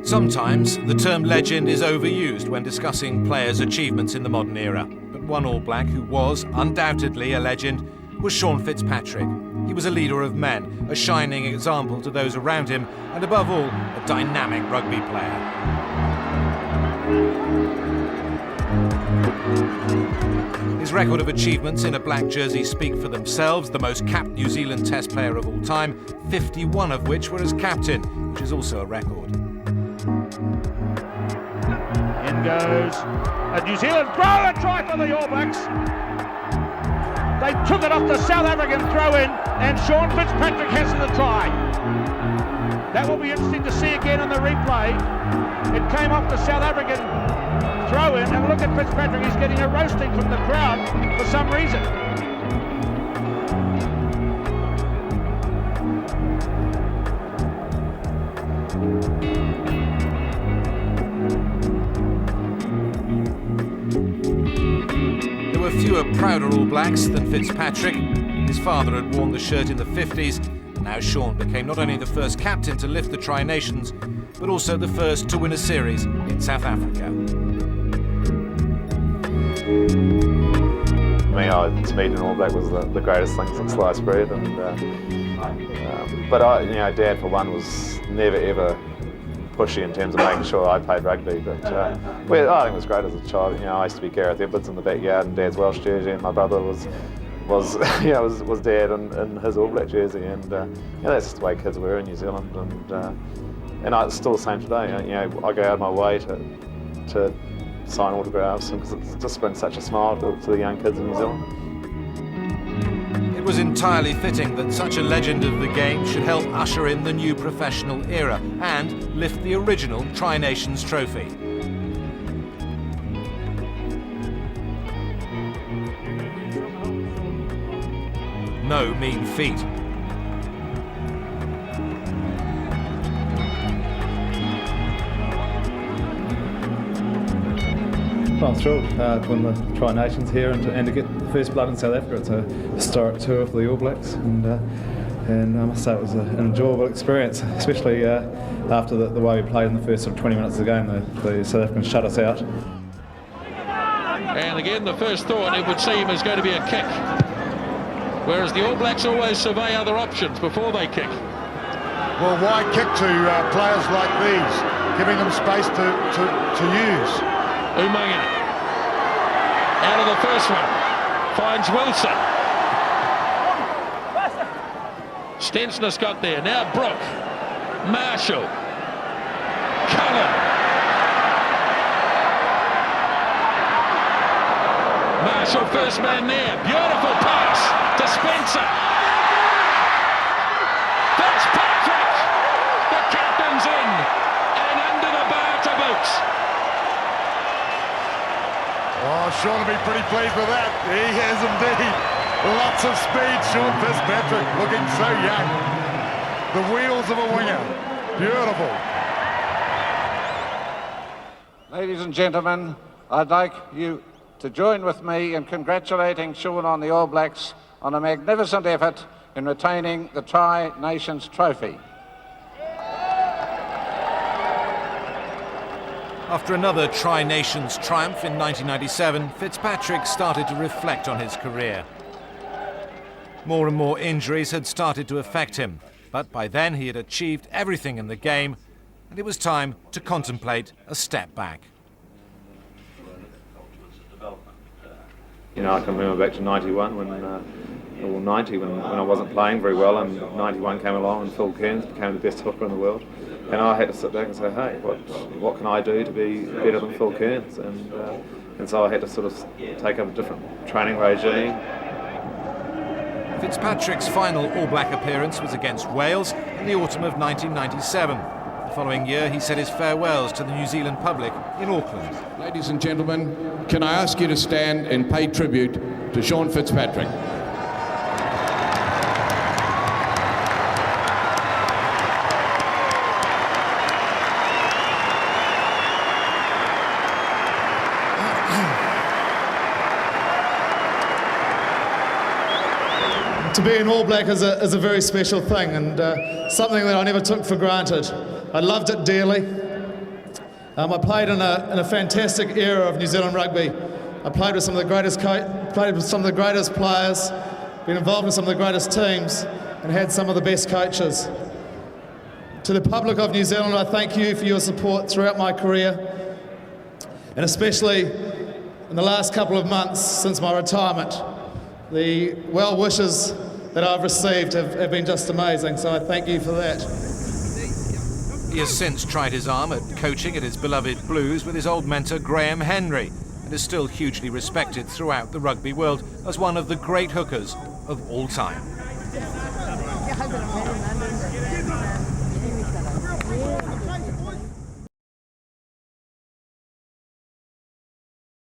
Sometimes the term legend is overused when discussing players' achievements in the modern era. But one All Black who was undoubtedly a legend was Sean Fitzpatrick. He was a leader of men, a shining example to those around him, and above all, a dynamic rugby player. His record of achievements in a black jersey speak for themselves. The most capped New Zealand Test player of all time, 51 of which were as captain, which is also a record. In goes a New Zealand throw, a try for the All Blacks. They took it off the South African throw-in, and Sean Fitzpatrick has the try. That will be interesting to see again on the replay. It came off the South African throw-in, and look at Fitzpatrick, he's getting a roasting from the crowd for some reason. There were fewer prouder All Blacks than Fitzpatrick. His father had worn the shirt in the 50s, and now Sean became not only the first captain to lift the Tri-Nations, but also the first to win a series in South Africa. To me, an All Black was the greatest thing since sliced bread, but Dad for one was never ever pushy in terms of making sure I played rugby. But I think it was great as a child. I used to be Gareth Edwards in the backyard in Dad's Welsh jersey, and my brother was Dad in his All Black jersey, and that's just the way kids were in New Zealand, and it's still the same today. I go out of my way to sign autographs, because it's just been such a smile to the young kids in New Zealand. It was entirely fitting that such a legend of the game should help usher in the new professional era and lift the original Tri-Nations trophy. No mean feat. Well, I'm thrilled to win the Tri-Nations here and to get the first blood in South Africa. It's a historic tour for the All Blacks, and I must say it was an enjoyable experience, especially after the way we played in the first 20 minutes of the game. The South Africans shut us out. And again, the first thought, it would seem, is going to be a kick, whereas the All Blacks always survey other options before they kick. Well, why kick to players like these, giving them space to use? Umaga out of the first one, finds Wilson. Stensner's got there, now Brook, Marshall, Cullen. Marshall first man there, beautiful pass to Spencer. Fitzpatrick, the captain's in, and under the bar to boot. Oh, Sean will be pretty pleased with that. He has indeed. Lots of speed, Sean Fitzpatrick, looking so young. The wheels of a winger. Beautiful. Ladies and gentlemen, I'd like you to join with me in congratulating Sean on the All Blacks on a magnificent effort in retaining the Tri-Nations trophy. After another Tri-Nations triumph in 1997, Fitzpatrick started to reflect on his career. More and more injuries had started to affect him, but by then he had achieved everything in the game, and it was time to contemplate a step back. I can remember back to 91 when I wasn't playing very well, and 91 came along and Phil Kearns became the best hooker in the world. And I had to sit back and say, hey, what can I do to be better than Phil Kearns? And so I had to sort of take up a different training regime. Fitzpatrick's final All Black appearance was against Wales in the autumn of 1997. The following year, he said his farewells to the New Zealand public in Auckland. Ladies and gentlemen, can I ask you to stand and pay tribute to Sean Fitzpatrick? To be an All Black is a very special thing, and something that I never took for granted. I loved it dearly. I played in a fantastic era of New Zealand rugby. I played with some of the greatest players, been involved in some of the greatest teams, and had some of the best coaches. To the public of New Zealand, I thank you for your support throughout my career, and especially in the last couple of months since my retirement. The well wishes that I've received have been just amazing, so I thank you for that. He has since tried his arm at coaching at his beloved Blues with his old mentor Graham Henry, and is still hugely respected throughout the rugby world as one of the great hookers of all time.